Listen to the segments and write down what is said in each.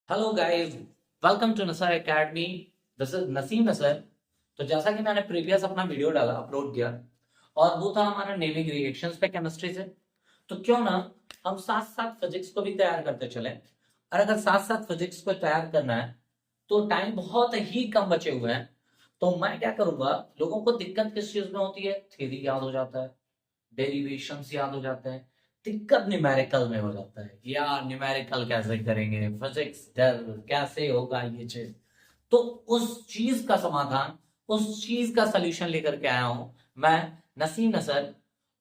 Hello guys, welcome to Nasar academy. This is Naseem Nasar. तो जैसा कि मैंने प्रीवियस अपना वीडियो डाला अपलोड किया और वो था हमारा नेमिंग रिएक्शंस पे केमिस्ट्री से। तो क्यों ना हम साथ साथ फिजिक्स को भी तैयार करते चले। और अगर साथ साथ फिजिक्स को तैयार करना है तो टाइम बहुत ही कम बचे हुए हैं। तो मैं क्या करूंगा, लोगों को दिक्कत किस चीज में होती है, थ्योरी याद हो जाता है, डेरिवेशंस याद हो जाते हैं, दिक्कत न्यूमेरिकल में हो जाता है। यार न्यूमेरिकल कैसे करेंगे, फिजिक्स डर कैसे होगा ये चीज। तो उस चीज का समाधान, उस चीज का सॉल्यूशन लेकर के आया हूं मैं, नसीम नसर।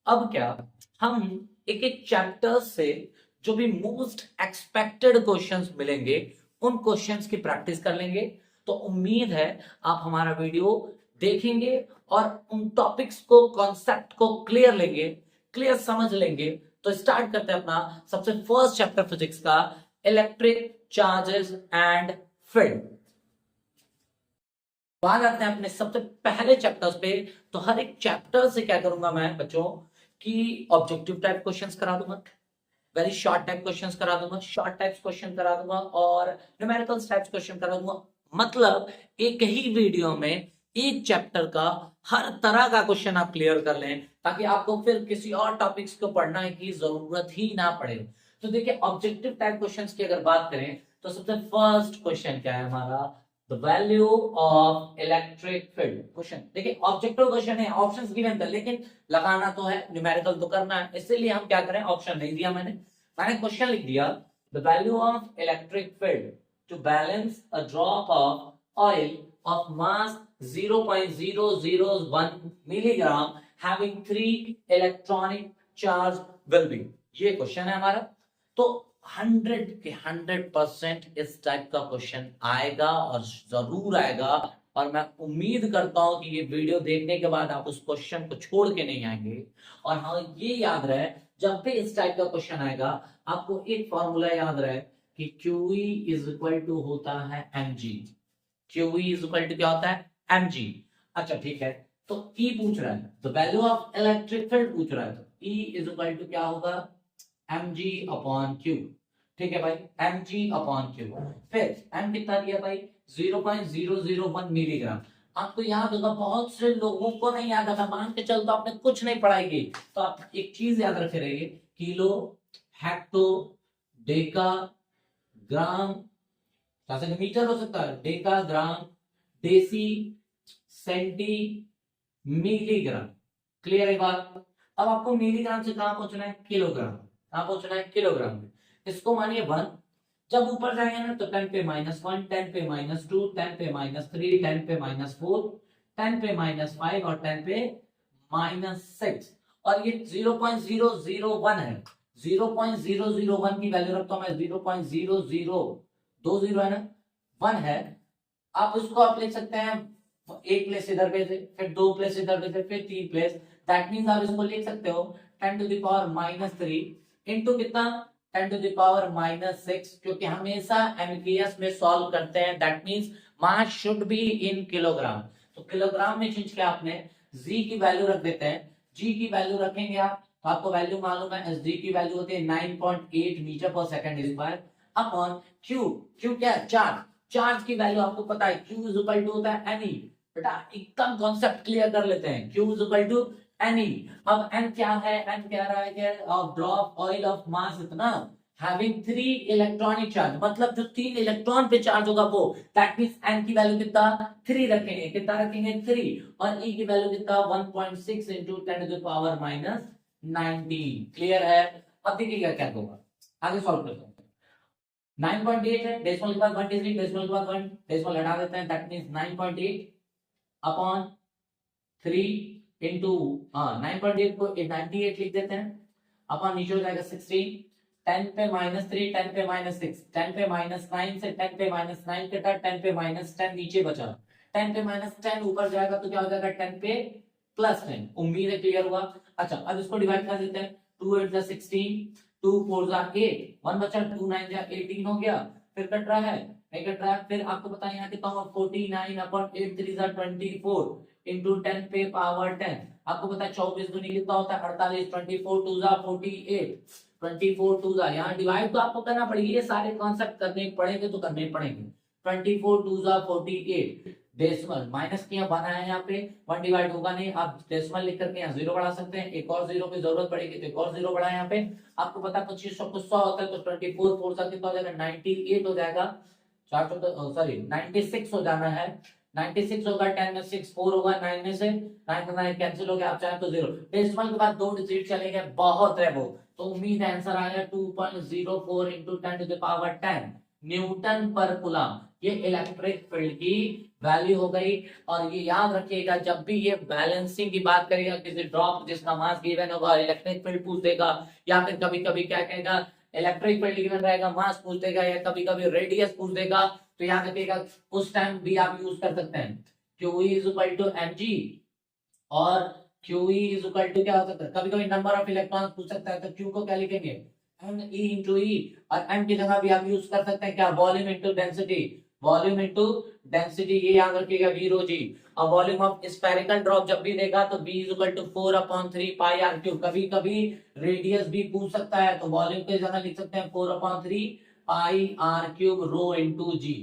अब क्या, हम एक एक चैप्टर से जो भी मोस्ट एक्सपेक्टेड क्वेश्चंस मिलेंगे उन क्वेश्चंस की प्रैक्टिस कर लेंगे। तो उम्मीद है आप हमारा वीडियो देखेंगे और उन टॉपिक्स को, कॉन्सेप्ट को क्लियर लेंगे, क्लियर समझ लेंगे। तो स्टार्ट करते हैं अपना सबसे फर्स्ट चैप्टर फिजिक्स का, इलेक्ट्रिक चार्जेस एंड फील्ड। बात करते हैं अपने सबसे पहले चैप्टर्स पे। तो हर एक चैप्टर से क्या करूंगा मैं बच्चों, कि ऑब्जेक्टिव टाइप क्वेश्चंस करा दूंगा, वेरी शॉर्ट टाइप क्वेश्चंस करा दूंगा, शॉर्ट टाइप क्वेश्चन करा दूंगा और न्यूमेरिकल टाइप क्वेश्चन करा दूंगा। मतलब एक ही वीडियो में एक चैप्टर का हर तरह का क्वेश्चन आप क्लियर कर लें, ताकि आपको फिर किसी और टॉपिक्स को पढ़ने की जरूरत ही ना पड़े। तो देखिए, ऑब्जेक्टिव टाइप क्वेश्चंस की अगर बात करें तो सबसे फर्स्ट क्वेश्चन क्या है हमारा, the value of electric field. Question देखिए, ऑब्जेक्टिव क्वेश्चन है, ऑप्शंस गिवन थे, लेकिन लगाना तो है, न्यूमेरिकल तो करना है, इसीलिए हम क्या करें, ऑप्शन नहीं दिया मैंने क्वेश्चन लिख दिया, the value of electric field to balance a drop of oil of mass 0.001 milligram having 3 electronic charge will be. ये क्वेश्चन है हमारा। तो 100% इस टाइप का क्वेश्चन आएगा और जरूर आएगा। और मैं उम्मीद करता हूं कि ये वीडियो देखने के बाद आप उस क्वेश्चन को छोड़ के नहीं आएंगे। और हाँ, ये याद रहे, जब भी इस टाइप का क्वेश्चन आएगा आपको एक फॉर्मूला याद रहे कि QE इज इक्वल टू होता है mg। QE is equal to क्या होता है, mg। अच्छा ठीक है, तो E पूछ रहा है, तो वैल्यू ऑफ इलेक्ट्रिक फील्ड पूछ रहा है, तो E इज इक्वल टू क्या होगा, mg अपॉन q। ठीक है भाई, mg अपॉन q। फिर m कितना दिया भाई, 0.001 मिलीग्राम। आपको याद होगा, बहुत से लोगों को नहीं याद आता, मान के चलता आपने कुछ नहीं पढ़ाई। तो आप एक चीज याद रखे रहिए, किलो, हेक्टो, डेका, ग्राम, मीटर हो सकता है, डेका, ग्राम, डेसी, सेंटी, मिलीग्राम। क्लियर है बात। अब आपको मिलीग्राम से कहां पहुंचना है, किलोग्राम। कहां पहुंचना है, किलोग्राम में। इसको मानिए 1। जब ऊपर जाएंगे ना तो 10 पे -1, 10 पे -2, 10 पे -3, 10 पे -4, 10 पे -5 और 10 पे -6। और ये 0.001 है। 0.001 की वैल्यू रखता हूं मैं, 0.0020 है ना, 1 है। आप उसको आप लिख सकते हैं, एक प्लेस इधर भेजे, फिर दो प्लेस इधर भेजे, फिर तीन प्लेस। दैट मींस आप इसको लिख सकते हो 10 टू द पावर -3 इनटू कितना, 10 टू द पावर -6, क्योंकि हमेशा एमपीएस में सॉल्व करते हैं। That means mass should be in kilogram. तो किलोग्राम में चेंज किया आपने, जी की वैल्यू रख देते हैं। जी की वैल्यू रखेंगे आप, तो आपको वैल्यू मालूम है, एस जी की वैल्यू होती है 9.8 मीटर पर second square upon Q. Q क्या है, चार्ज। चार्ज की वैल्यू आपको पता है, Q इज इक्वल टू होता है Ne। बेटा एकदम कॉन्सेप्ट क्लियर कर लेते हैं, Q is equal to Ne। अब N क्या है, N कह रहा है कि ऑफ ड्रॉप ऑयल ऑफ मास इतना हैविंग 3 इलेक्ट्रॉनिक चार्ज, मतलब जो 3 इलेक्ट्रॉन पे चार्ज होगा वो। दैट मींस N की वैल्यू कितना, 3 रखेंगे। कितना रखेंगे, 3। और E की वैल्यू कितना, 1.6 into 10 to the power -19। Clear है। अब देखिएगा क्या होगा, आगे सॉल्व करते हैं। 9.8 है, डेसिमल के बाद 1 डेसिमल के बाद 1 डेसिमल हटा देते हैं, दैट मींस 9.8 अपॉन 3 इंटू 9.8 को 98 लिख देते हैं, अपॉन नीचे हो जाएगा 16। 10 पे -3, 10 पे -6, 10 पे -9 से 10 पे -9 कटा, 10 पे -10 नीचे बचा, 10 पे -10 ऊपर जाएगा तो क्या हो जाएगा, 10 पे +10। उम्मीद है क्लियर हुआ। अच्छा, अब इसको डिवाइड कर देते हैं, 2 8 जा 16, 2 4 जा 8, 1 बचा, 2 9 जा 18 हो गया। फिर कट रहा है, नहीं कट रहा है। फिर आपको पता है यहाँ कितना होगा, 49 अपॉन 8 3 जा 24 इंटू 10 पे पावर 10। आपको पता है 24 दूनी कितना होता है, 48, 24 2 जा 48, 24 टू जा, यहाँ डिवाइड तो आपको करना पड़ेगा, ये सारे कॉन्सेप्ट करने पड़ेंगे तो करने पड़ेंगे। 24 टू जा 48, डेसिमल माइनस किया बना है, यहाँ पे 1 डिवाइड होगा नहीं, आप डेसिमल लिख करके यहाँ 0 बढ़ा सकते हैं, एक और 0 की जरूरत पड़ेगी तो एक और 0 बढ़ा यहाँ पे। आपको पता 2500 को 100 होता है तो 24 4 सा कितना हो जाएगा 98 हो जाएगा, 96 हो जाना है, 96 होगा, 10 में 6 4 होगा, 9 में से 9 का 9 कैंसिल हो गया, आप चाहे तो 0, डेसिमल के बाद 2 डिजिट चलेंगे, बहुत है वो। तो उम्मीद है आंसर आएगा 2.04 into 10 to the power 10 newton पर कूलम। ये इलेक्ट्रिक फील्ड की वैल्यू हो गई। और ये याद रखिएगा, जब भी ये बैलेंसिंग की बात करेगा, किसी ड्रॉप जिसका मास गिवन होगा इलेक्ट्रिक फील्ड पूछ देगा, या फिर कभी कभी क्या कहेगा इलेक्ट्रिक फील्ड गिवन रहेगा मास पूछ देगा, या कभी कभी रेडियस पूछ देगा, तो याद रखिएगा उस टाइम भी आप यूज कर सकते हैं QE is equal to mg, और QE इज इक्वल टू क्या हो सकता है, कभी कभी नंबर ऑफ इलेक्ट्रॉन पूछ सकता है, तो Q को क्या लिखेंगे ME इंटू E, और M की जगह भी आप यूज कर सकते हैं क्या volume into density, volume into density, ये याद रखिएगा V rho G। और वॉल्यूम ऑफ स्फेरिकल ड्रॉप जब भी देगा तो V is equal to 4/3 pi r cube, कभी कभी रेडियस भी पूछ सकता है तो वॉल्यूम की जगह लिख सकते हैं 4/3 pi r cube rho into G।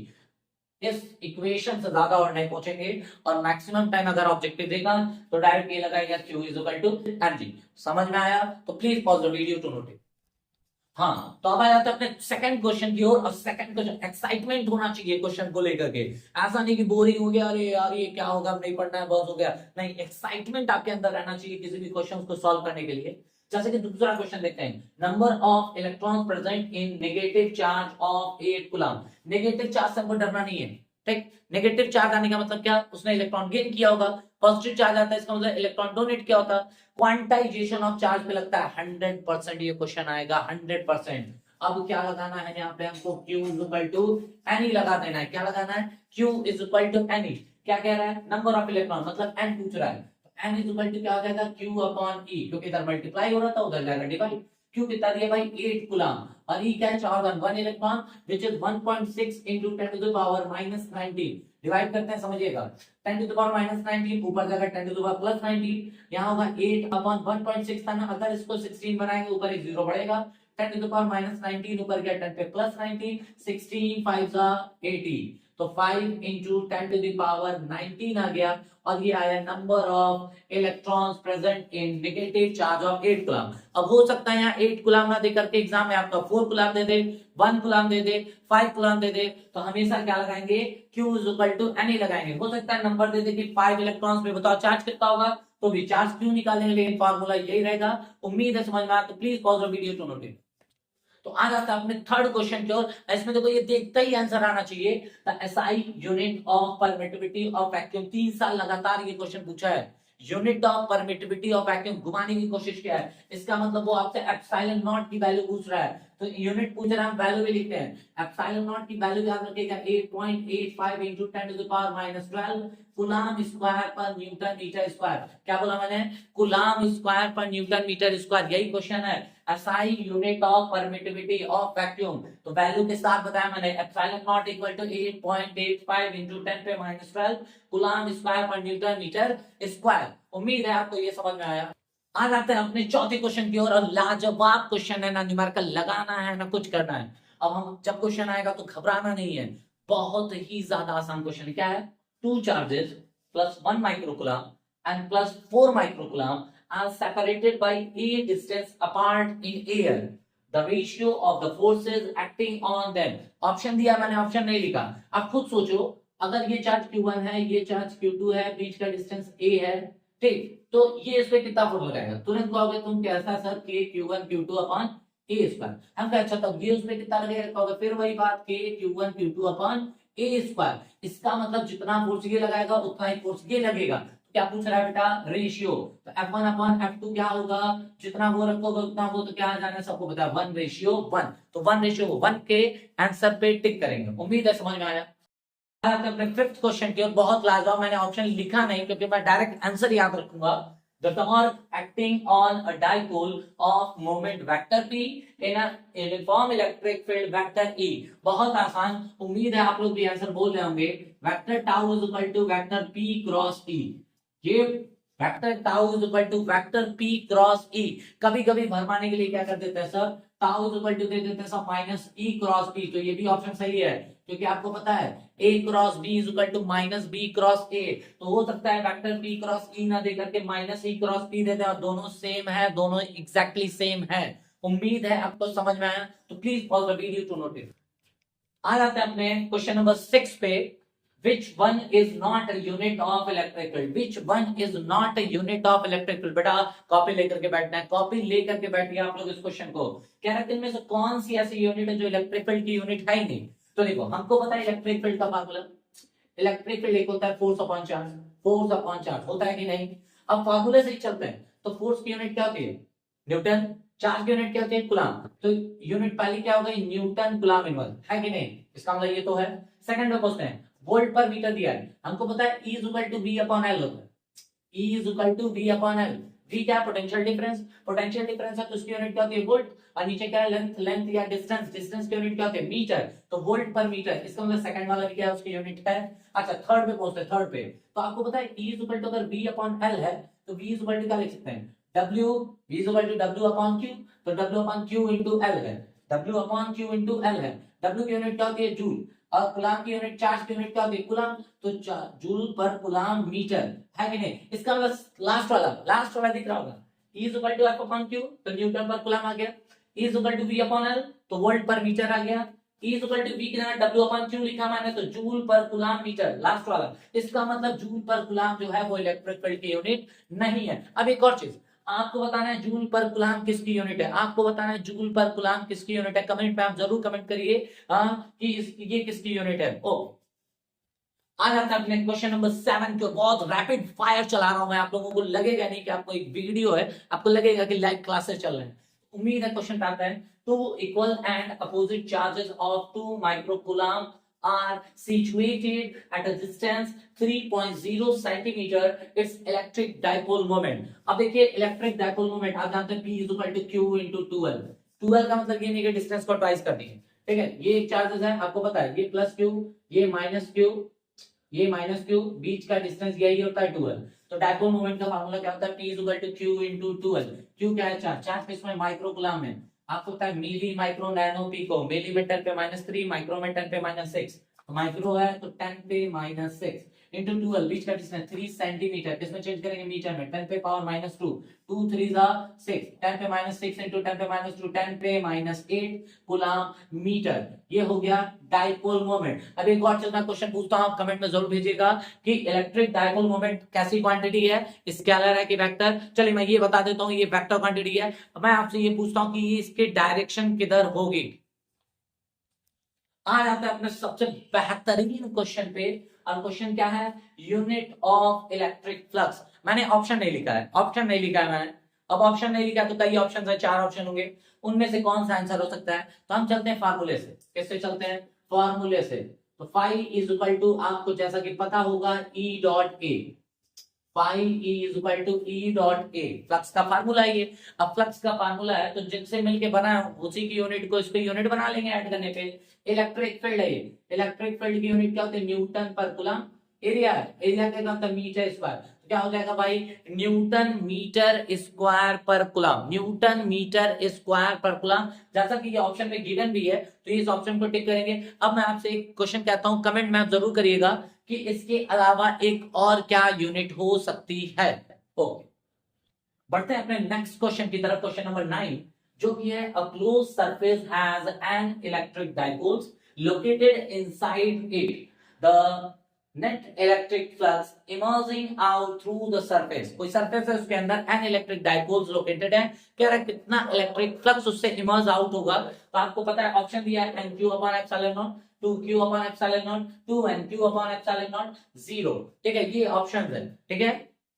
इस इक्वेशन से ज्यादा और नहीं पूछेंगे, और मैक्सिमम टाइम अगर ऑब्जेक्टिव देगा तो डायरेक्ट ये लगाएगा Q is equal to mg। समझ में आया तो please pause the video to note it. हाँ, तो अब आ जाते हैं अपने सेकंड क्वेश्चन की ओर। और सेकंड क्वेश्चन एक्साइटमेंट होना चाहिए क्वेश्चन को लेकर के, ऐसा नहीं कि बोरिंग हो गया, अरे यार ये क्या होगा नहीं पढ़ना है बस हो गया, नहीं, एक्साइटमेंट आपके अंदर रहना चाहिए किसी भी क्वेश्चन को सॉल्व करने के लिए। जैसे कि दूसरा क्वेश्चन देखते हैं, number of electrons present in negative charge of 8 coulomb. Negative charge से हमको डरना नहीं है, ठीक। नेगेटिव चार्ज आने का मतलब क्या, उसने इलेक्ट्रॉन गेन किया होगा। पॉजिटिव चार्ज आता है इसका मतलब इलेक्ट्रॉन डोनेट किया होता है। क्वांटाइजेशन ऑफ चार्ज पे लगता है 100%, ये क्वेश्चन आएगा 100%। अब क्या लगाना है यहाँ पे हमको, Q is equal to any लगा देना है। क्या लगाना है, Q is equal to any. क्या कह रहा है, नंबर ऑफ इलेक्ट्रॉन मतलब n पूछ रहा है, n इज इक्वल टू क्या हो जाएगा Q अपॉन E, क्योंकि इधर मल्टीप्लाई हो रहा था उधर जाएगा डिवाइड। Q कितना दिया भाई 8 कूलम, और E क्या है charge on 1 electron which is 1.6 into 10 to the power -19। Divide करते हैं समझिएगा, 10 to the power -19 ऊपर जाएगा 10 to the power +19, यहाँ होगा 8 अपॉन 1.6 था ना, अगर इसको 16 बनाएंगे ऊपर एक 0 बढ़ेगा, 10 to the power -19 ऊपर गया 10 पे +19, 16 5 80, तो 5 into 10 to the power 19 आ गया। और ये आया number of electrons present in negative charge of 8 coulomb. अब हो सकता है यहाँ 8 कूलम ना दे करके एग्जाम में आपका 4 कूलम दे दे, 1 कूलम दे दे, 5 कूलम दे दे, तो हमेशा क्या लगाएंगे Q is equal to any लगाएंगे। हो सकता है नंबर दे दे कि 5 इलेक्ट्रॉन्स पे बताओ चार्ज कितना होगा, तो भी चार्ज क्यों निकालेंगे, लेकिन फार्मूला यही रहेगा। उम्मीद है समझ में आया, तो please pause the video to note it. तो आ जाता है अपने थर्ड क्वेश्चन की ओर। इसमें देखो ये देखता ही आंसर आना चाहिए, the SI unit of permittivity of vacuum. 3 साल लगातार ये क्वेश्चन पूछा है, unit of permittivity of vacuum घुमाने की कोशिश किया है, इसका मतलब वो आपसे एप्सिलॉन नॉट की वैल्यू पूछ रहा है, तो यूनिट पूछ रहा है, हम वैल्यू भी लिखते हैं। एप्सिलॉन नॉट की वैल्यू याद रखिएगा 8.85 into 10 to the power -12 coulomb square पर न्यूटन मीटर स्क्वायर। क्या बोला मैंने, कूलम स्क्वायर पर न्यूटन मीटर स्क्वायर, यही क्वेश्चन है। SI unit of permittivity of vacuum, तो वैल्यू के साथ बताया मैंने, epsilon naught equal to 8.85 into 10 पे -12 कूलम स्क्वायर पर न्यूटन मीटर स्क्वायर। उम्मीद है आपको ये समझ में आया। आ जाते हैं अपने चौथे क्वेश्चन की ओर, और लाजवाब क्वेश्चन है, ना न्यूमेरिकल लगाना है ना कुछ करना है। अब हम जब क्वेश्चन आएगा तो घबराना नहीं है, बहुत ही ज्यादा आसान क्वेश्चन है। क्या है, 2 charges plus 1 microcoulomb and plus 4 microcoulomb are separated by a distance apart in air. The ratio of the forces acting on them. Option दिया मैंने, ऑप्शन नहीं लिखा, आप खुद सोचो। अगर ये चार्ज Q1 है, ये चार्ज Q2 है, बीच का डिस्टेंस a है, ठीक, तो ये इस पे कितना फोर्स लगाएगा, तुरंत कहोगे तुम कैसा sir, k Q1 Q2 upon a square. हम कहे अच्छा तब ये उसमें कितना लगेगा, कहोगे फिर वही बात, k Q1 Q2 upon a square. इसका मतलब जितना फोर्स ये लगाएगा उतना ही फोर्स ये लगेगा। तो क्या पूछ रहा है बेटा, रेशियो, तो F1 अपॉन F2 क्या होगा, जितना वो रखोगे उतना वो, तो क्या आ जाना है सबको पता है 1:1, तो 1:1 के आंसर पे टिक करेंगे। उम्मीद है समझ में आया। अपने फिफ्थ क्वेश्चन की ओर, बहुत लाजवाब, मैंने ऑप्शन लिखा नहीं क्योंकि मैं डायरेक्ट आंसर याद रखूंगा। The torque acting on a dipole of moment vector P in a uniform electric field vector E। बहुत आसान, उम्मीद है आप लोग भी आंसर बोल रहे होंगे। Vector tau is equal to vector P cross E। ये vector tau is equal to vector P cross E। कभी कभी भरमाने के लिए क्या कर देते हैं सर, ताऊ इज इक्वल टू दे देते हैं सब माइनस ई क्रॉस बी, तो ये भी ऑप्शन सही है क्योंकि आपको पता है a cross b is equal to minus b cross a, तो हो सकता है वेक्टर b क्रॉस e ना दे करके माइनस e क्रॉस b दे दे, और दोनों सेम है, दोनों एग्जैक्टली सेम है। उम्मीद है आपको समझ में आया, तो please pause the video to notice. आ जाते हैं अपने क्वेश्चन नंबर 6 पे। Which one is not a unit of electrical? Which one is not a unit of electrical? बेटा कॉपी लेकर के बैठना है, कॉपी लेकर के बैठिए आप लोग इस क्वेश्चन को। कह रहे हैं इनमें से कौन सी ऐसी यूनिट है जो इलेक्ट्रिकल की यूनिट है ही नहीं। तो देखो हमको पता है इलेक्ट्रिक फील्ड का फार्मूला, इलेक्ट्रिक फील्ड एक होता है force upon charge, force upon charge होता है कि नहीं। अब फार्मूले से ही चलते हैं, तो फोर्स की यूनिट क्या होती है न्यूटन, चार्ज की यूनिट क्या होती है कूलम, तो यूनिट पहली क्या हो गई न्यूटन कूलम इनवर्स, है कि नहीं, इसका मतलब ये तो है। सेकंड में पूछते हैं वोल्ट पर मीटर दिया है, हमको पता है E is equal to V upon L होता है, E is equal to V upon L। V क्या है पोटेंशियल डिफरेंस, पोटेंशियल डिफरेंस है तो उसकी यूनिट क्या होती है वोल्ट, और नीचे क्या है लेंथ, लेंथ या डिस्टेंस, डिस्टेंस की यूनिट क्या होती है मीटर, तो वोल्ट पर मीटर, इसका मतलब सेकंड वाला भी क्या है उसकी यूनिट है। अच्छा थर्ड पे पहुंचते हैं, थर्ड पे तो आपको पता है E इज इक्वल टू अगर V अपॉन L है तो V इज इक्वल टू क्या लिख सकते हैं W, V is equal to W upon Q, तो W upon Q into L है, W upon Q into L है। W की यूनिट क्या होती है जूल, और कूलम की यूनिट, चार्ज की यूनिट क्या होती है कूलम, तो जूल पर कूलम मीटर, है कि नहीं। इसका मतलब लास्ट वाला दिख रहा होगा E is equal to F upon Q, तो न्यूटन पर कूलम आ गया, E is equal to V upon L, तो वोल्ट पर मीटर आ गया, E is equal to V की जगह W अपॉन Q लिखा मैंने, तो जूल पर कूलम मीटर लास्ट वाला। इसका मतलब जूल पर कूलम जो है वो इलेक्ट्रिक फील्ड की यूनिट नहीं है। अब एक और चीज आपको बताना है जूल पर कूलम किसकी यूनिट है, आपको बताना है जूल पर कूलम किसकी यूनिट है, कमेंट पे आप जरूर कमेंट करिए कि ये किसकी यूनिट है। ओके आ जाता है अपने क्वेश्चन नंबर 7 के, बहुत रैपिड फायर चला रहा हूं मैं, आप लोगों को लगेगा नहीं कि आपको एक वीडियो है, आपको लगेगा कि लाइव क्लासेस चल रहे हैं। उम्मीद है क्वेश्चन आता है, two equal and opposite charges of 2 microcoulomb are situated at a distance 3.0 centimeter, its electric dipole moment। अब देखिए इलेक्ट्रिक डाइपोल मोमेंट आप जानते हैं P is equal to Q into 2L, 2L का मतलब ये नहीं कि डिस्टेंस को ट्वाइस कर दिए, ठीक है। ये एक चार्जेस है आपको पता है, ये प्लस Q, ये माइनस Q, ये माइनस Q, बीच का डिस्टेंस यही होता है 2L। तो डाइपोल मोमेंट का फार्मूला क्या होता है P is equal to Q into 2L। Q क्या है चार्ज, चार्ज किसमें माइक्रोकूलम में, आपको पता है milli micro nano pico, millimetre पे -3, माइक्रोमीटर पे -6, तो माइक्रो है तो 10 पे -6 इंटू 12, बीच का डिस्टेंस 3 सेंटीमीटर, किसमें चेंज करेंगे मीटर में, 10 पे पावर -2, 2 3 जा 6, 10 पे -6 इंटू 10 पे -2, 10 पे -8 कूलम मीटर। ये हो गया डाइपोल मोमेंट। अब एक और चीज मैं क्वेश्चन पूछता हूं, आप कमेंट में जरूर भेजिएगा कि इलेक्ट्रिक डाइपोल मोमेंट कैसी क्वांटिटी है, स्केलर है कि वेक्टर। चलिए मैं ये बता देता हूं ये वेक्टर क्वांटिटी है। मैं आपसे ये पूछता हूं कि इसकी डायरेक्शन किधर होगी। आ जाता है अपने सबसे बेहतरीन क्वेश्चन पे, और क्वेश्चन क्या है यूनिट ऑफ इलेक्ट्रिक फ्लक्स। मैंने ऑप्शन नहीं लिखा है, ऑप्शन नहीं लिखा है मैंने, अब ऑप्शन नहीं लिखा तो कई ऑप्शन है, 4 ऑप्शन होंगे, उनमें से कौन सा आंसर हो सकता है। तो हम चलते हैं फार्मूले से, कैसे चलते हैं फार्मूले से, तो फाई इज इक्वल टू आपको जैसा कि पता होगा E dot A, phi E is equal to E dot A, flux का फार्मूला है ये। अब फ्लक्स का फार्मूला है तो जिनसे मिलके बना है उसी की यूनिट को इस पे यूनिट बना लेंगे ऐड करने पे। इलेक्ट्रिक फील्ड है ये, इलेक्ट्रिक फील्ड की यूनिट क्या होती है न्यूटन पर कूलम, एरिया है, एरिया का मतलब मीटर स्क्वायर, तो क्या हो जाएगा भाई न्यूटन मीटर स्क्वायर पर कूलम, न्यूटन मीटर स्क्वायर पर कूलम। जैसा कि ये ऑप्शन में गिवन भी है तो इस ऑप्शन को टिक करेंगे। अब मैं आपसे एक क्वेश्चन कहता हूं, कमेंट में आप जरूर करिएगा कि इसके अलावा एक और क्या यूनिट हो सकती है। ओके बढ़ते हैं अपने नेक्स्ट क्वेश्चन की तरफ, क्वेश्चन नंबर 9 जो कि है a close surface has an electric dipoles located inside it, the net electric flux emerging out through the surface. कोई सरफेस है उसके अंदर एन इलेक्ट्रिक डाइपोल्स लोकेटेड है, कह रहा है कितना इलेक्ट्रिक फ्लक्स उससे इमर्ज आउट होगा। तो आपको पता है ऑप्शन दिया है NQ upon epsilon not, 2Q upon epsilon not, 2NQ upon epsilon not 0, ठीक है ये ऑप्शन है, ठीक है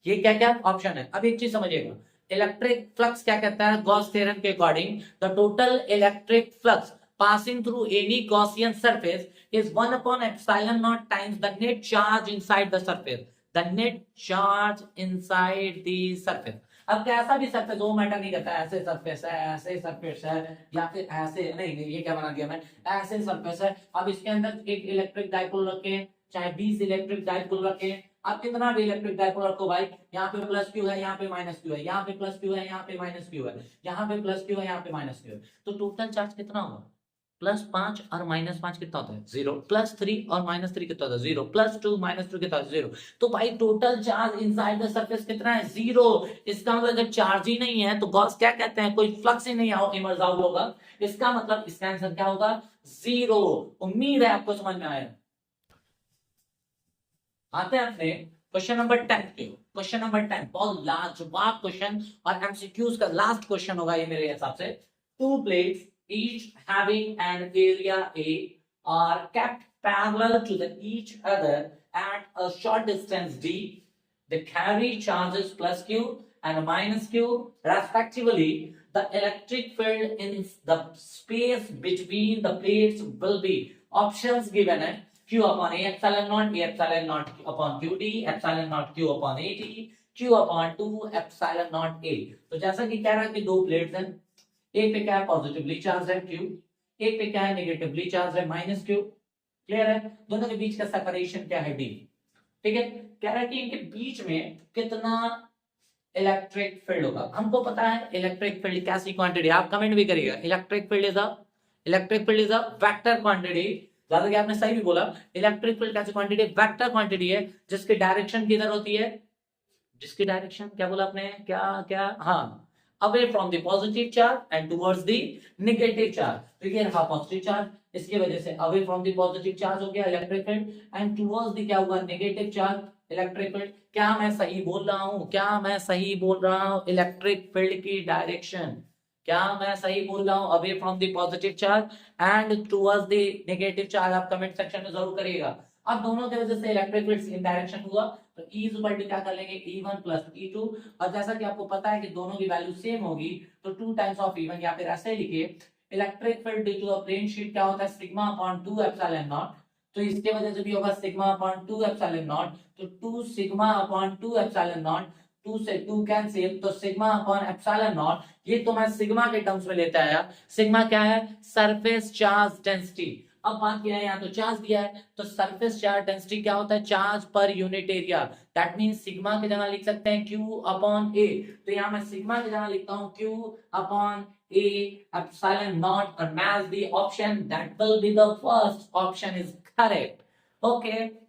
ये क्या क्या ऑप्शन है। अब एक चीज समझिएगा, इलेक्ट्रिक फ्लक्स क्या कहता है गॉस थ्योरम के according, the total electric flux passing through any Gaussian surface is 1 upon epsilon naught times the net charge inside the surface, the net charge inside the surface। अब कैसा भी surface वो matter नहीं करता, ऐसे surface है, ऐसे सरफेस है, या फिर ऐसे नहीं ये क्या बना दिया मैं, ऐसे सरफेस है। अब इसके अंदर एक इलेक्ट्रिक डाइपोल रखे, चाहे 20 इलेक्ट्रिक डाइपोल रखे, आप कितना भी इलेक्ट्रिक डाइपोल रखो भाई, यहाँ पे प्लस क्यू है, यहाँ पे माइनस क्यू है, यहाँ पे प्लस क्यू है, यहाँ पे माइनस क्यू है, यहाँ पे प्लस क्यू है, यहाँ पे माइनस क्यू है, तो टोटल चार्ज कितना होगा? +5 और -5 कितना होता है? 0। +3 और -3 कितना होता है? 0। +2 -2 कितना होता है? 0। तो भाई total charge inside the surface कितना है? 0। इसका मतलब अगर चार्ज ही नहीं है तो गॉस क्या कहते हैं? कोई फ्लक्स ही नहीं इमर्ज आउट होगा, इसका मतलब इसका आंसर क्या होगा? 0। उम्मीद है आपको समझ में आया। आते हैं अपने क्वेश्चन नंबर 10 पे। क्वेश्चन नंबर 10 बहुत लाजवाब क्वेश्चन और एमसीक्यूज का लास्ट क्वेश्चन होगा ये मेरे हिसाब से। To plates each having an area A are kept parallel to each other at a short distance d. They carry charges plus q and minus q respectively. The electric field in the space between the plates will be options given है q upon a epsilon naught, b epsilon naught upon qd, epsilon naught q upon at, q upon 2 epsilon naught a। तो जैसा कि कह रहा है कि दो plates हैं, एक पे क्या है? पॉजिटिवली चार्ज है Q, एक पे क्या है? नेगेटिवली चार्ज है माइनस Q। क्लियर है? दोनों के बीच का सेपरेशन क्या है? D। ठीक है, कह रहा है कि इनके बीच में कितना इलेक्ट्रिक फील्ड होगा। हमको पता है इलेक्ट्रिक फील्ड कैसी क्वांटिटी, आप कमेंट भी करिएगा। Electric field is a vector quantity. ज्यादा कि आपने सही भी बोला, इलेक्ट्रिक फील्ड कैसी क्वांटिटी? वेक्टर क्वांटिटी है जिसकी डायरेक्शन किधर होती है? जिसकी डायरेक्शन क्या बोला आपने? क्या क्या? हाँ, away from the positive charge and towards the negative charge। तो ये रहा पॉजिटिव चार्ज, इसकी वजह से away from the positive charge हो गया electric field, and towards the क्या हुआ? Negative charge electric field. क्या मैं सही बोल रहा हूं? क्या मैं सही बोल रहा हूं? इलेक्ट्रिक फील्ड की डायरेक्शन, क्या मैं सही बोल रहा हूं? Away from the positive charge and towards the negative charge. आप कमेंट सेक्शन में जरूर करिएगा। अब दोनों की वजह से इलेक्ट्रिक फील्ड इन डायरेक्शन हुआ, तो E इज इक्वल टू क्या कर लेंगे? E1 plus E2। और जैसा कि आपको पता है कि दोनों की वैल्यू सेम होगी, तो 2 टाइम्स ऑफ E1, या फिर ऐसे लिखिए electric field due to the plane sheet क्या होता है? Sigma upon 2 epsilon naught. तो इसके वजह से भी होगा सिग्मा अपॉन 2 एप्सिलॉन नॉट, तो 2 सिग्मा अपॉन 2 एप्सिलॉन नॉट, 2 से 2 कैंसिल, तो सिग्मा अपॉन एप्सिलॉन नॉट। ये तो मैं सिग्मा के टर्म्स में लेता आया। सिग्मा क्या है? Surface charge density. अब बात किया है यहाँ तो चार्ज दिया है, तो सरफेस चार्ज डेंसिटी क्या होता है? Charge per unit area. That means sigma की जगह लिख सकते हैं Q अपॉन A। तो यहाँ मैं सिग्मा की जगह लिखता हूँ Q upon A epsilon not, और match the option that will be the first option is correct. Okay,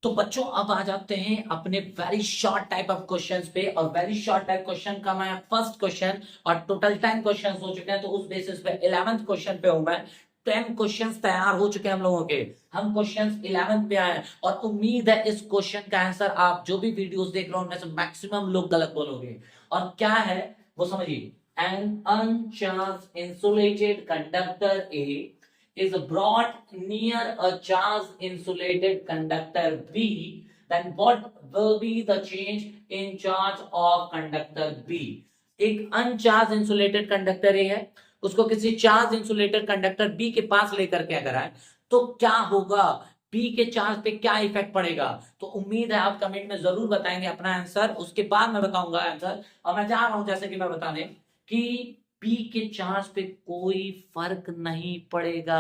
तो बच्चों अब आ जाते हैं अपने very short type of questions पे। और वेरी शॉर्ट टाइप क्वेश्चन का मैं फर्स्ट क्वेश्चन, और टोटल 10 क्वेश्चंस हो चुके हैं, तो उस बेसिस पे 11th क्वेश्चन पे हूं मैं। 10 क्वेश्चंस तैयार हो चुके हैं हम लोगों के, हम क्वेश्चंस 11th पे आए, और उम्मीद है इस क्वेश्चन का आंसर आप जो भी वीडियोस देख रहे हो उनमें से मैक्सिमम लोग गलत बोलोगे। और क्या है वो समझिए। An uncharged insulated conductor A is brought near a charged insulated conductor B, then what will be the change in charge of conductor B? एक अनचार्ज इंसुलेटेड कंडक्टर ए है, उसको किसी चार्ज इंसुलेटेड कंडक्टर बी के पास लेकर के अगर आए तो क्या होगा? बी के चार्ज पे क्या इफेक्ट पड़ेगा? तो उम्मीद है आप कमेंट में जरूर बताएंगे अपना आंसर, उसके बाद मैं बताऊंगा आंसर। और मैं जा रहा हूं जैसे कि मैं बताने कि पी के चार्ज पे कोई फर्क नहीं पड़ेगा।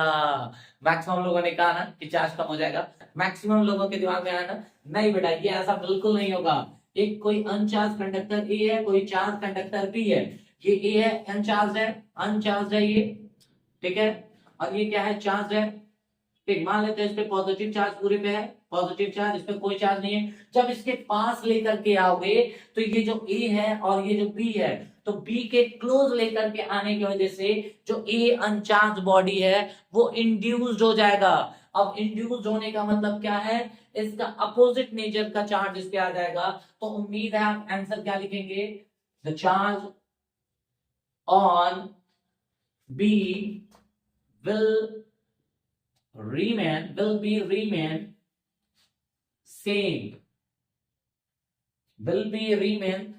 मैक्सिमम लोगों ने कहा ना कि चार्ज कम हो जाएगा, मैक्सिमम लोगों के दिमाग में आया ना, नहीं बेटा ये ऐसा बिल्कुल नहीं होगा। एक कोई अनचार्ज कंडक्टर ए है, कोई चार्ज कंडक्टर बी है। ये ए है, अनचार्ज है ये, ठीक है, और ये क्या है? चार्ज है। ठीक, मान लेते हैं इस पे पॉजिटिव चार्ज पूरे पे है, पॉजिटिव चार्ज, इस पे कोई चार्ज नहीं है। जब इसके पास लेकर के आओगे तो ये जो ए है और ये जो बी है, तो बी के क्लोज लेकर के आने की वजह से जो ए अनचार्ज बॉडी है वो इंड्यूस्ड हो जाएगा। अब इंड्यूस्ड होने का मतलब क्या है? इसका अपोजिट नेचर का चार्ज इस पे आ जाएगा। तो उम्मीद है आप आंसर क्या लिखेंगे? The charge on B will be remain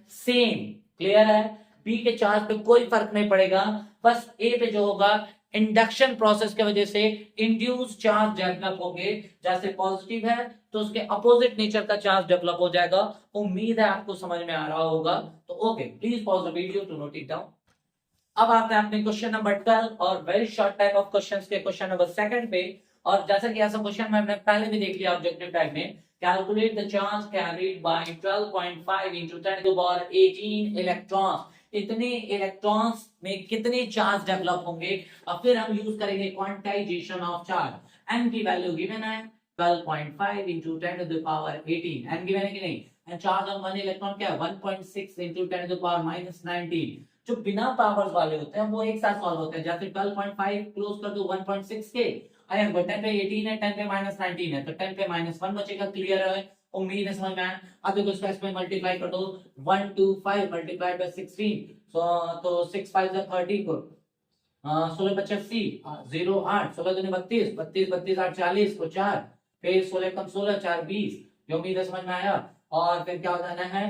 same, clear है? बी के चार्ज पे कोई फर्क नहीं पड़ेगा, बस ए पे जो होगा इंडक्शन प्रोसेस की वजह से इंड्यूस चार्ज डेवलप होंगे। जैसे पॉजिटिव है तो उसके अपोजिट नेचर का चार्ज डेवलप हो जाएगा। उम्मीद है आपको समझ में आ रहा होगा। तो okay, please pause the video to note it down. अब आते हैं अपने क्वेश्चन नंबर 12 और very short type of questions के क्वेश्चन नंबर 2 पे। और जैसा कि ऐसा क्वेश्चन हमने पहले भी देख लिया ऑब्जेक्टिव टाइप में, calculate the charge carried bye 12.5 into 10 to the power 18 electrons, इतने इलेक्ट्रॉन्स में कितने चार्ज डेवलप होंगे। अब फिर हम यूज करेंगे क्वांटाइजेशन ऑफ चार्ज। एन की वैल्यू गिवन है 12.5 into 10 to the power 18, n given है कि नहीं। And charge on one electron क्या है 1.6 into 10 to the power -19। जो बिना पावर्स वाले होते हैं वो एक साथ सॉल्व होते हैं, जैसे 12.5 क्लोज कर दो 1.6 के, अरे 10 पे 18 है, 10 पे -19 है, तो 10 पे -1 बचेगा। क्लियर है, उम्मीद है समझ में आया। अब देखो इसको इसमें मल्टीप्लाई कर दो 125 मल्टीप्लाई बाय 16, तो 6 5 30 को 16 25 80 0 8 16 दूनी 32 32 32 8 40 को 4, फिर 16 कम 16 4 20। ये उम्मीद है समझ में आया। और फिर क्या हो जाना है,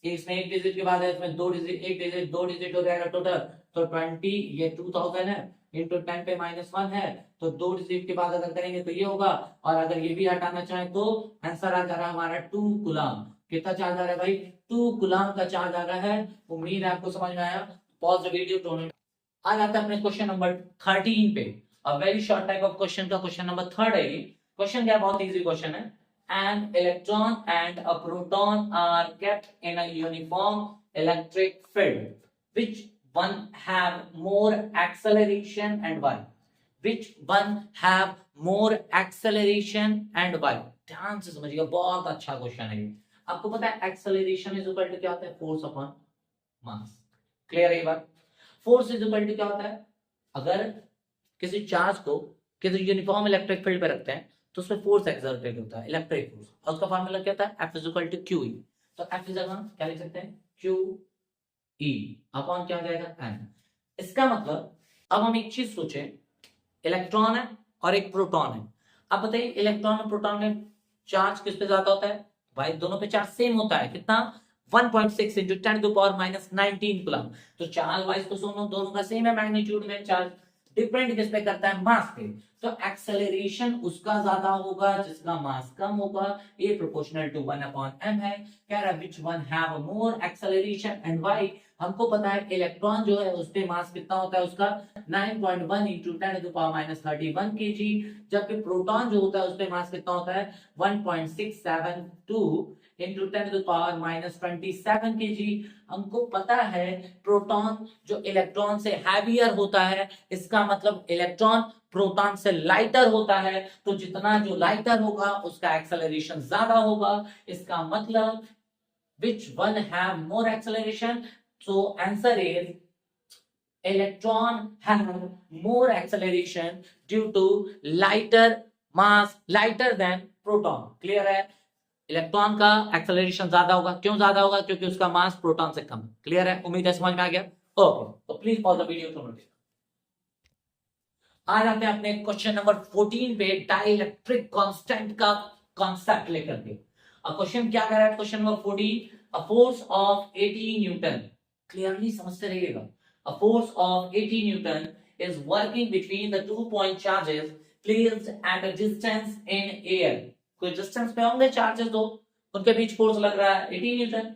इसमें एक डिजिट के बाद है, इसमें दो डिजिट, एक डिजिट दो डिजिट हो जाएगा टोटल, तो 20 ये 2000 है इंटू 10 पे -1 है, तो दो डिजिट के बाद अगर करेंगे तो ये होगा। और अगर ये भी हटाना चाहें तो आंसर आ जा रहा है हमारा 2 कूलम। कितना चार्ज आ रहा है भाई, 2 कूलम का चार्ज आ रहा है। उम्मीद है आपको समझ में आया। Pause the video to. आज आता है अपने क्वेश्चन नंबर 13 पे, a very short type of question का क्वेश्चन नंबर 3 है ये। क्वेश्चन क्या है, बहुत इजी क्वेश्चन है। An electron and a proton are kept in a uniform electric field. Which one have more acceleration and why? Which one have more acceleration and why? ध्यान से समझिएगा, बहुत अच्छा क्वेश्चन है ये। आपको पता है एक्सेलरेशन इज इक्वल टू क्या होता है, फोर्स अपॉन मास। क्लियर है ये बात। फोर्स इज इक्वल टू क्या होता है, अगर किसी चार्ज को किसी यूनिफॉर्म इलेक्ट्रिक फील्ड पे रखते हैं तो उसमें फोर्स एक्सर्टेड होता है, इलेक्ट्रिक फोर्स, और उसका फार्मूला क्या होता है, F is equal to QE। तो F इज इक्वल क्या लिख सकते हैं, QE अपॉन क्या हो जाएगा N। इसका मतलब अब हम एक चीज सोचें, इलेक्ट्रॉन है और एक प्रोटॉन है। अब बताइए इलेक्ट्रॉन और प्रोटॉन में चार्ज किस पे ज्यादा होता है, भाई दोनों पे चार्ज सेम होता है। कितना, 1.6 into 10 to the power -19 coulomb. तो चार्ज वाइज तो दोनों का सेम है मैग्नीट्यूड में, चार्ज डिपेंड किस पे करता है, मास पे। तो एक्सेलरेशन उसका ज्यादा होगा जिसका मास कम होगा। ये प्रोपोर्शनल टू 1/m है। कह रहा है which one have more acceleration and why. हमको पता है इलेक्ट्रॉन जो है उस पे मास कितना होता है उसका 9.1 into 10 to the power -31 kg, जबकि प्रोटॉन जो होता है उस पे मास कितना होता है 1.672 into 10 to the power -27 kg। हमको पता है प्रोटॉन जो इलेक्ट्रॉन से हैवियर होता है, इसका मतलब इलेक्ट्रॉन प्रोटॉन से लाइटर होता है, तो जितना जो लाइटर होगा उसका एक्सेलरेशन ज्यादा होगा। इसका मतलब which one have more acceleration? So answer is electron have more acceleration due to lighter mass, lighter than proton. Clear है, इलेक्ट्रॉन का एक्सेलरेशन ज्यादा होगा। क्यों ज्यादा होगा, क्योंकि उसका मास प्रोटॉन से कम। क्लियर है, उम्मीद है समझ में आ गया। ओके, तो please pause the video to note. आज आते हैं अपने क्वेश्चन नंबर 14 पे, डाइलेक्ट्रिक कांस्टेंट का कॉन्सेप्ट लेकर के। अब क्वेश्चन क्या कह रहा है, question number 14, a force of 80 Newton. Clearly समझते रहिएगा। A force of 80 Newton is working between the 2 point charges placed at a distance in air. कोई डिस्टेंस पे होंगे चार्जेस दो, उनके बीच फोर्स लग रहा है 80 Newton.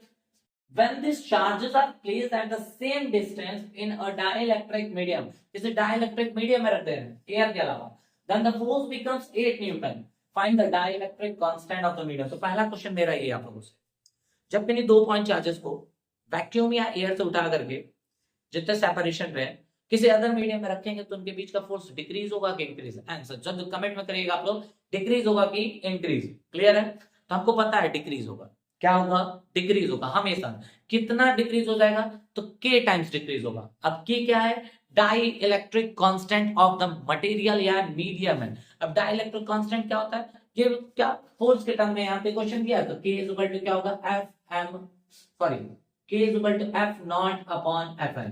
When these charges are placed at the same distance in a dielectric medium, इसे dielectric medium में रखते हैं एयर के अलावा, then the force becomes 8 Newton. Find the dielectric constant of the medium। तो पहला क्वेश्चन मेरा ये आप लोगों से, जब किन्हीं दो पॉइंट चार्जेस को वैक्यूम या एयर से उठा करके जितने सेपरेशन पे किसी अदर मीडियम में रखेंगे तो उनके बीच का फोर्स डिक्रीज होगा कि इंक्रीज। आंसर जब कमेंट में करिएगा आप लोग, डिक्रीज होगा कि इंक्रीज। क्लियर है, तो हमको पता है डिक्रीज होगा। क्या होगा, डिक्रीज होगा हमेशा। कितना डिक्रीज हो जाएगा, तो k टाइम्स डिक्रीज होगा। अब k क्या है, dielectric constant of the material या मीडियम है। अब डाई इलेक्ट्रिक कॉन्स्टेंट क्या होता है, ये क्या फोर्स के टर्म में यहाँ पे क्वेश्चन किया, तो k इज इक्वल टू क्या होगा, k is equal to F0 upon Fn।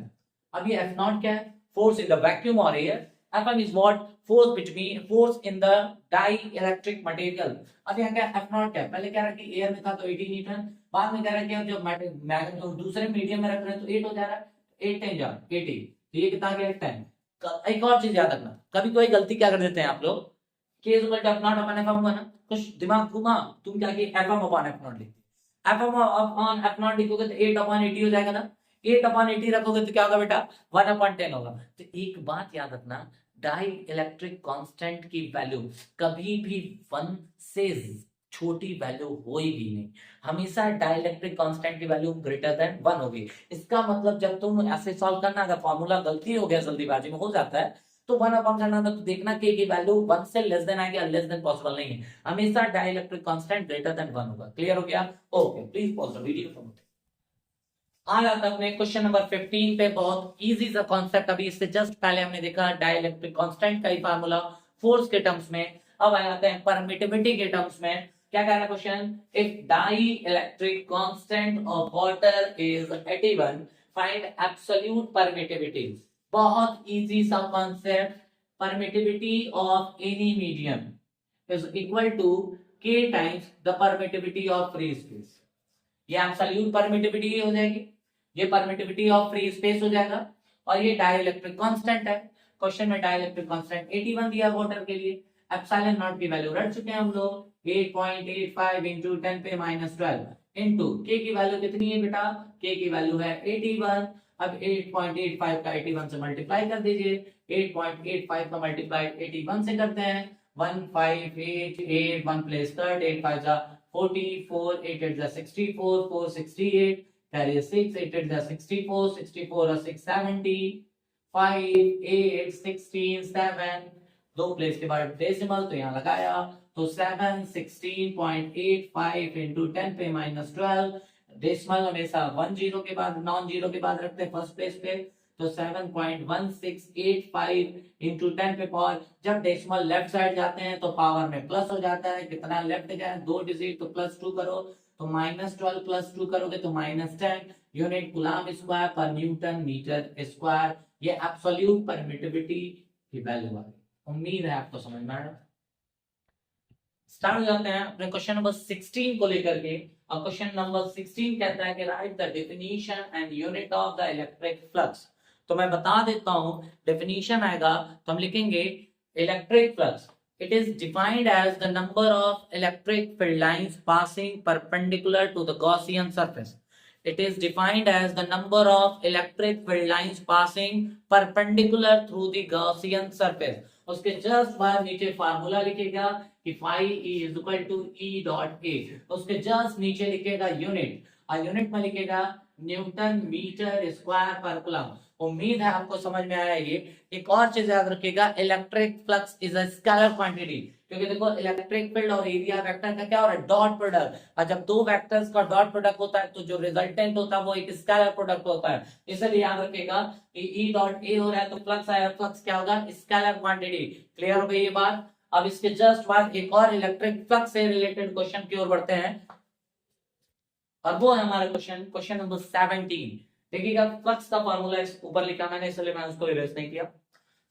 अब ये F0 क्या है, फोर्स इन द वैक्यूम और air. Fn is what, force between, force in the dielectric material। अब यहाँ क्या F0 क्या है, पहले क्या रखा एयर में था तो 80 न्यूटन, बाद में क्या रखा जब तो दूसरे मीडियम में रख रहे हैं तो 8 हो जा रहा है, 8 10 जा 80, तो ये कितना गया 10। एक और चीज याद रखना, कभी कोई गलती क्या कर देते हैं आप लोग, K is equal to F0 upon Fm हुआ ना, कुछ दिमाग घुमा, तुम क्या किए Fm upon F0 लिखते, Fm upon F0 लिखोगे तो 8 upon 80 हो जाएगा ना, 8 upon 80 रखोगे तो क्या होगा बेटा 1 upon 10 होगा। तो एक बात याद रखना, डाई इलेक्ट्रिक कांस्टेंट की वैल्यू कभी भी 1 से छोटी वैल्यू होगी भी नहीं, हमेशा डाई इलेक्ट्रिक कांस्टेंट की वैल्यू ग्रेटर देन 1 होगी। इसका मतलब जब तुम ऐसे सॉल्व करना, अगर फॉर्मूला गलती हो गया, जल्दीबाजी में हो जाता है, तो 1 अपॉन करना था, तो देखना के की वैल्यू 1 से लेस देन आएगी, लेस देन पॉसिबल नहीं है, हमेशा dielectric constant greater than 1 होगा। क्लियर हो गया? Okay, please pause the video. आ जाता है अपने क्वेश्चन नंबर 15 पे। बहुत इजी सा कॉन्सेप्ट, अभी इससे जस्ट पहले हमने देखा डाइलेक्ट्रिक कांस्टेंट का ही फार्मूला फोर्स के टर्म्स में। अब आ जाते हैं परमिटिविटी के टर्म्स में। क्या कह रहा है question? If dielectric constant of water is 81, find absolute permittivity. बहुत इजी सा concept. Permittivity of any medium is equal to k times the permittivity of free space. ये एब्सोल्यूट परमिटिविटी हो जाएगी, ये परमिटिविटी ऑफ फ्री स्पेस हो जाएगा, और ये डाइलेक्ट्रिक कांस्टेंट है। क्वेश्चन में डाइलेक्ट्रिक कांस्टेंट 81 दिया वाटर के लिए। एप्सिलॉन नॉट की वैल्यू रख चुके हैं हम लोग 8.85 इंटू 10 पे -12 इंटू के की वैल्यू कितनी है बेटा? के की वैल्यू है 81। अब 8.85 का 81 से मल्टीप्लाई कर दीजिए। 8.85 का मल्टीप्लाई 81 से करते हैं 1588, 1 प्लेस कट, 8 5 जा 44, 8 8 जा 64, 468, carry 6, 8 8 जा 64, 64 और 6 70, 5 8 16 7, दो प्लेस के बाद डेसिमल तो यहाँ लगाया, तो 7 16.85 इंटू 10 पे -12। डेसिमल हमेशा 1 जीरो के बाद, नॉन जीरो के बाद रखते हैं फर्स्ट प्लेस पे, तो 7.1685 इंटू 10 पे पावर। जब डेसिमल लेफ्ट साइड जाते हैं तो पावर में प्लस हो जाता है। कितना लेफ्ट गया? 2 डिजिट, तो +2 करो, तो -12 +2 करोगे तो -10 यूनिट कूलम स्क्वायर पर न्यूटन मीटर स्क्वायर। ये एब्सोल्यूट परमिटिविटी की वैल्यू है। उम्मीद है आपको समझ में आया। स्टार्ट हो जाते हैं अपने क्वेश्चन नंबर 16 को लेकर के। और क्वेश्चन नंबर 16 कहता है कि right the definition and unit of the electric flux. तो मैं बता देता हूं, डेफिनेशन आएगा तो हम लिखेंगे electric flux, it is defined as the number of electric field lines passing perpendicular to the Gaussian surface. It is defined as the number of electric field lines passing perpendicular through the Gaussian surface. उसके just बाद नीचे formula लिखेगा कि phi E is equal to E dot A। उसके just नीचे लिखेगा unit, और unit में लिखेगा न्यूटन मीटर स्क्वायर पर कूलम। उम्मीद है आपको समझ में आया ये। एक और चीज याद रखिएगा, electric flux is a scalar quantity, क्योंकि देखो इलेक्ट्रिक फील्ड और एरिया वेक्टर का क्या हो रहा है? Dot product. और जब दो वेक्टर्स का डॉट प्रोडक्ट होता है तो जो रिजल्टेंट होता है वो एक स्केलर प्रोडक्ट होता है। इसलिए याद रखिएगा कि E डॉट A हो रहा है तो फ्लक्स आया, फ्लक्स क्या होगा? Scalar quantity. क्लियर हो गई ये बात? अब इसके जस्ट बाद एक और इलेक्ट्रिक फ्लक्स से रिलेटेड क्वेश्चन की ओर बढ़ते हैं, और वो है हमारा क्वेश्चन नंबर 17। देखिएगा फ्लक्स का फार्मूला ऊपर लिखा मैंने, इसलिए मैंने उसको इरेज नहीं किया।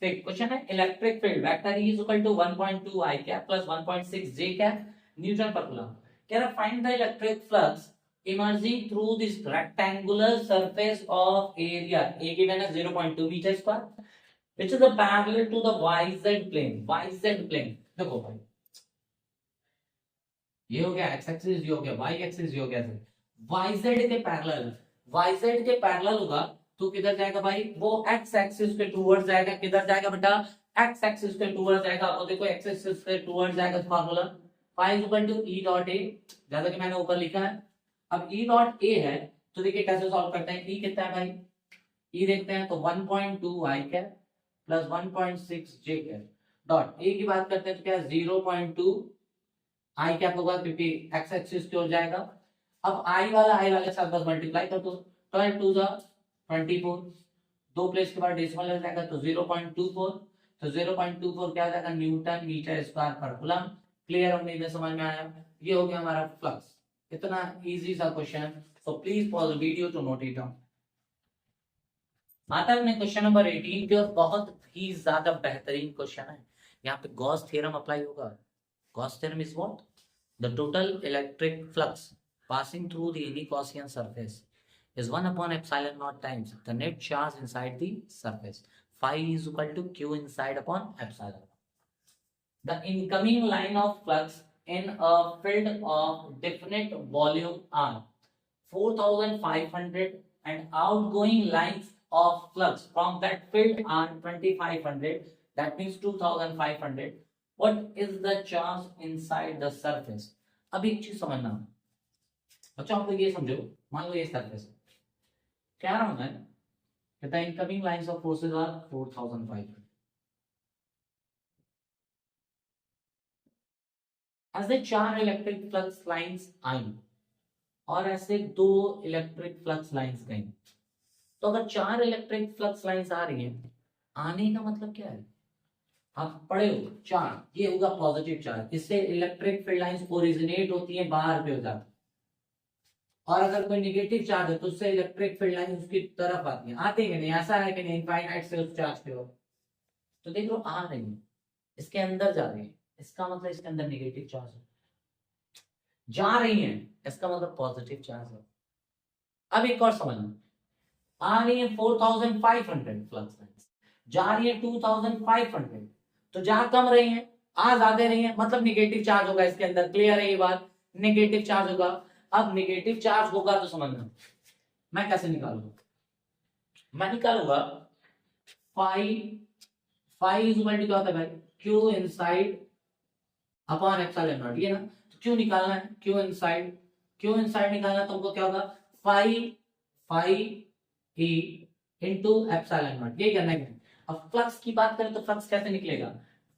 ठीक, क्वेश्चन है electric field vector E is equal to 1.2 I cap plus 1.6 J cap newton पर कूलम। कह रहा find the electric flux emerging through this rectangular surface of area A given है 0.2 metre square which is parallel to the YZ plane. YZ plane देखो भाई, ये हो गया x axis, ये हो गया y एक्सिस, ये हो गया YZ के पैरेलल। YZ के पैरेलल होगा तो किधर जाएगा भाई? वो x एक्सिस के टुवर्ड्स जाएगा। किधर जाएगा बेटा? x एक्सिस के टुवर्ड्स जाएगा। और देखो x एक्सिस के टुवर्ड्स जाएगा तो formula phi is equal to E dot A, जैसा कि मैंने ऊपर लिखा है। अब E dot A है तो देखिए कैसे सॉल्व करते हैं। E कितना है भाई? E देखते हैं तो 1.2 I cap plus 1.6 J cap dot A की बात करते हैं तो क्या है? 0.2 I कैप होगा क्योंकि x एक्सिस की ओर जाएगा। अब I वाला के साथ बस मल्टीप्लाई कर दो, 12 2 जा 24, दो प्लेस के बाद डेसिमल लग जाएगा तो 0.24, तो 0.24 क्या हो जाएगा? न्यूटन मीटर स्क्वायर पर कूलम। क्लियर? उम्मीद है समझ में आया। ये हो गया हमारा फ्लक्स। इतना इजी सा question, so please pause the video to note it down. आता है क्वेश्चन नंबर 18 के, और बहुत ही ज्यादा बेहतरीन क्वेश्चन है। यहाँ पे गॉस थ्योरम अप्लाई होगा। Gauss theorem is what? The total electric flux passing through the any Gaussian surface is 1 upon epsilon naught times the net charge inside the surface. Phi is equal to Q inside upon epsilon. The incoming line of flux in a field of definite volume are 4500 and outgoing lines of flux from that field are 2500. that means 2500. What is the charge inside the surface? अब एक चीज समझना बच्चों, आप लोग ये समझो, मान लो ये सरफेस है, क्या रहा हूं मैं, कहता है incoming lines of forces are 4500. ऐसे 4 इलेक्ट्रिक फ्लक्स लाइंस आई और ऐसे 2 इलेक्ट्रिक फ्लक्स लाइंस गई. तो अगर 4 इलेक्ट्रिक फ्लक्स लाइंस आ रही हैं, आने का मतलब क्या है, आप पढ़े हो 4, ये होगा पॉजिटिव चार्ज, इससे इलेक्ट्रिक फील्ड लाइंस ओरिजिनेट होती है, बाहर पे हो जाती है. और अगर कोई नेगेटिव चार्ज है तो उससे इलेक्ट्रिक फील्ड लाइन उसकी तरफ आती है. आती है कि नहीं, ऐसा है कि नहीं, इनफाइनाइट से उस चार्ज पे हो. तो देख लो आ रही है, इसके अंदर जा रही है, इसका मतलब इसके अंदर नेगेटिव चार्ज है. जा रही है, इसका मतलब पॉजिटिव चार्ज है. अब एक और समझना, आ रही है 4500 फ्लक्स लाइंस, जा रही है 2500, तो जा कम रही है, आ ज्यादा रही है, मतलब नेगेटिव चार्ज होगा इसके अंदर. क्लियर है ये बात, नेगेटिव चार्ज होगा. अब नेगेटिव चार्ज होगा तो समझना मैं कैसे निकालूंगा, मैं निकालूंगा फाई इज इक्वल टू क्या होता है भाई, Q inside upon epsilon naught. ये ना, तो क्यू निकालना है, क्यू इनसाइड निकालना, तो हमको क्या होगा, phi E into epsilon naught. ये करना है. अब फ्लक्स की बात करें तो फ्लक्स कैसे निकलेगा,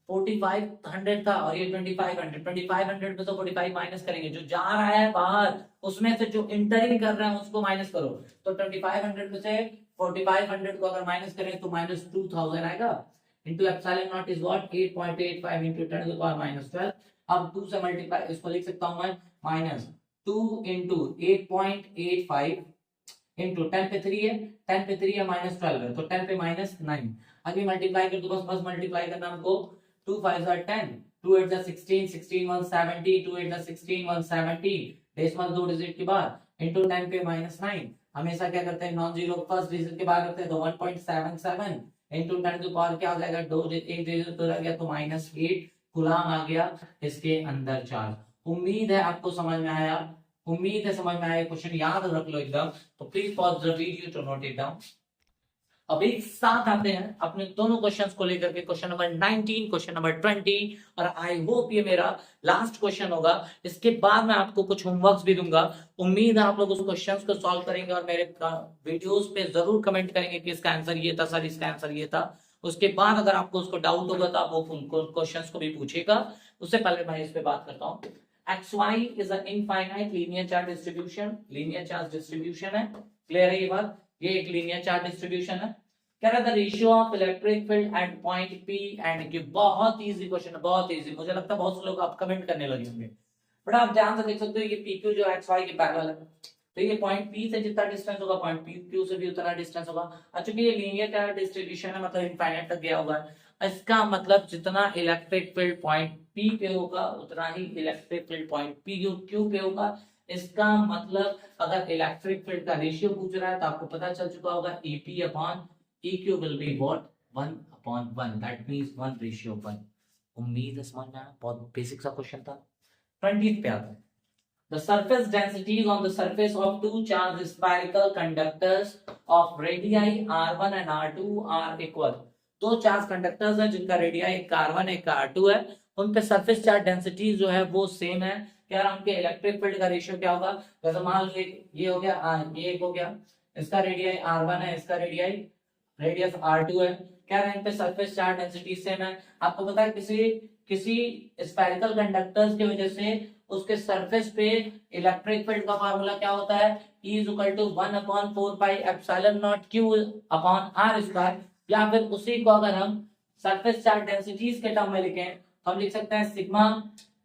4500 था और ये 2500 में तो 45 माइनस करेंगे, जो जा रहा है बाहर उसमें से जो इंटरिंग कर रहा है उसको माइनस करो. तो 2500 में से 4500 को अगर माइनस करें तो माइनस 2000 आएगा. Into epsilon naught is what 8.85 into 10 to the power minus 12. अब 2 से मल्टीप्लाई, इसको लिख सकता हूं मैं माइनस 2 इंटू 8.85 इंटू 10 पे 3 है, 10 पे 3 है माइनस 12 है, तो 10 पे माइनस 9. अभी मल्टीप्लाई कर दो, बस मल्टीप्लाई करना हमको. 2 5 are 10, 2 8 are 16, 16 1 70, 2 8 are 16 1 70, decimal 2 digit के बाद इंटू 10 पे माइनस 9. हमेशा क्या करते हैं, नॉन जीरो फर्स्ट डिजिट के बाद करते हैं, तो 1.77 इंटू 10 टू पावर क्या हो जाएगा, 2 एक डिजिट तो रह गया, तो माइनस 8 कूलम आ गया इसके अंदर चार्ज. उम्मीद है आपको समझ में आया, उम्मीद है समझ में आया. क्वेश्चन याद रख लो एकदम. तो please pause the video to note it down. अब एक साथ आते हैं अपने दोनों क्वेश्चंस को लेकर के, क्वेश्चन नंबर 19, क्वेश्चन नंबर 20, और आई होप ये मेरा लास्ट क्वेश्चन होगा. इसके बाद मैं आपको कुछ होमवर्क्स भी दूंगा. उम्मीद है आप लोग उस क्वेश्चंस को सॉल्व करेंगे और मेरे वीडियोस पे जरूर कमेंट करेंगे कि इसका आंसर ये था सर, इसका आंसर ये था. उसके बाद अगर आपको उसको डाउट होगा तो आप वो क्वेश्चंस को भी पूछेगा. उससे पहले मैं इस पे बात करता हूँ. XY is a infinite linear charge distribution, linear charge distribution है. क्लियर है ये बात, ये एक लीनियर चार्ज डिस्ट्रीब्यूशन है. कह रहा था ratio of electric field at point P and Q. बहुत इजी क्वेश्चन है, बहुत इजी. मुझे लगता है बहुत से लोग आप कमेंट करने लगे होंगे, बट आप ध्यान से देख सकते हो ये PQ जो XY के पैरेलल है, तो ये पॉइंट P से जितना डिस्टेंस होगा पॉइंट PQ से भी उतना डिस्टेंस होगा. चूंकि ये लीनियर चार्ज डिस्ट्रीब्यूशन है, मतलब इनफाइनाइट तक गया होगा. इसका मतलब जितना इलेक्ट्रिक फील्ड पॉइंट P पे होगा उतना ही इलेक्ट्रिक फील्ड पॉइंट PQ पे होगा. इसका मतलब अगर इलेक्ट्रिक फील्ड का रेशियो पूछ रहा है तो आपको पता चल चुका होगा EP upon EQ will be what 1/1. That means 1:1. उम्मीद है समझ में आया, बहुत बेसिक सा क्वेश्चन था. 20th पे आता है. The surface densities on the surface of two charged spherical conductors of radii r1 and r2 are equal. दो चार्ज कंडक्टर्स हैं जिनका रेडियाई एक r1 एक r2 है. उन पे सरफेस चार्ज डेंसिटीज जो है वो सेम है. क्या रहा उनके इलेक्ट्रिक फील्ड का रेशियो क्या होगा, जैसे मान लो ये हो गया, ये एक हो गया, इसका रेडियाई r1 है, इसका रेडियाई रेडियस r2 है. क्या रहे हैं पे सरफेस चार्ज डेंसिटी सेम है. आपको पता है किसी स्फेरिकल कंडक्टर्स की वजह से उसके सरफेस पे इलेक्ट्रिक फील्ड का फार्मूला क्या होता है, E is equal to 1/4 pi epsilon naught Q upon r square. या फिर उसी को अगर हम सरफेस चार्ज डेंसिटीज के टर्म में लिखें तो हम लिख सकते हैं सिग्मा.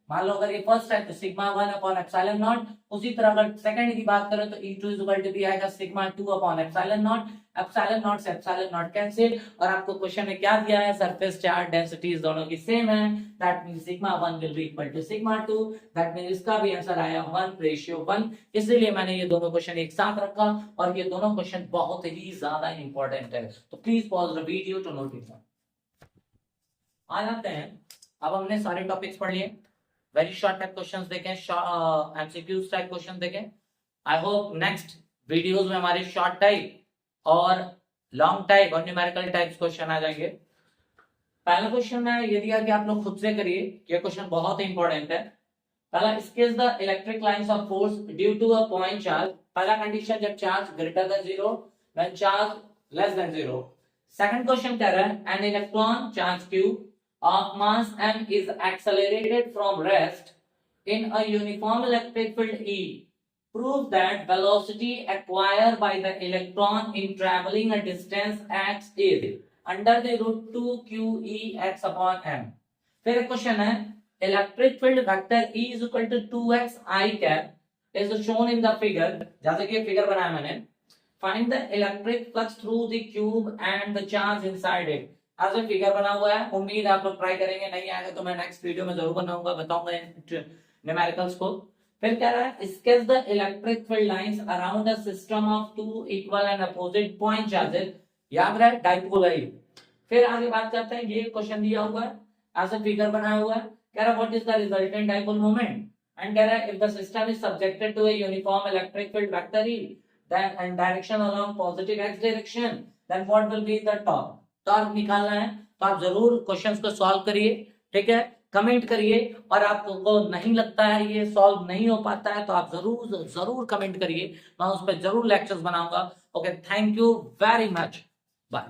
मान लो अगर ये फर्स्ट है तो सिग्मा 1 अपॉन एप्सिलॉन नॉट. उसी तरह अगर सेकंड की बात करें तो E2 इज इक्वल टू भी आएगा sigma 2 upon epsilon not. Epsilon not से एप्सिलॉन नॉट कैंसिल, और आपको क्वेश्चन में क्या दिया है, सरफेस चार्ज डेंसिटीज दोनों की सेम है. That means sigma 1 will be equal to sigma 2. That means इसका भी आंसर आया 1:1. इसलिए मैंने ये दोनों क्वेश्चन एक साथ रखा और ये दोनों क्वेश्चन बहुत ही ज्यादा इंपॉर्टेंट है. तो please pause the video to note it. आ जाते हैं, अब हमने सारे टॉपिक्स पढ़ लिए. वेरी शॉर्ट टाइप क्वेश्चंस देखें, एमसीक्यूज टाइप क्वेश्चन देखें. आई होप नेक्स्ट वीडियोस में हमारे शॉर्ट टाइप और लॉन्ग टाइप और न्यूमेरिकल टाइप्स क्वेश्चन आ जाएंगे. पहला क्वेश्चन है, ये दिया कि आप लोग खुद से करिए, ये क्वेश्चन बहुत इंपॉर्टेंट है। पहला, sketch the electric lines of force due to a point charge. पहला कंडीशन जब charge greater than 0, when charge less than 0। Second question कह रहा है, an electron charge q of mass m is accelerated from rest in a uniform electric field E. Prove that velocity acquired by the electron in traveling a distance x is under the root 2 q e x upon m. फिर question है, electric field vector E is equal to 2x I cap is shown in the figure। जैसे कि figure बनाया मैंने। Find the electric flux through the cube and the charge inside it। आज figure बना हुआ है, उम्मीद आप लोग ट्राई करेंगे, नहीं आएगा तो मैं नेक्स्ट वीडियो में जरूर बनाऊंगा, बताऊंगा न्यूमेरिकल्स को। फिर कह रहा है, sketch the electric field lines around a system of two equal and opposite point charges. याद रहे डाइपोल है। फिर आगे बात करते हैं, ये क्वेश्चन दिया हुआ है, आज फिगर बनाया हुआ है, कह रहा है what is the resultant dipole moment, and कह रहा है if the system is subjected to a uniform electric field vector E then and direction along positive x direction, then what will be the torque। Torque निकालना है, तो आप जरूर questions को solve करिए, ठीक है, कमेंट करिए। और आपको नहीं लगता है ये सॉल्व नहीं हो पाता है तो आप जरूर जरूर कमेंट करिए, मैं उस पर जरूर लेक्चर्स बनाऊंगा। Okay, thank you very much, bye.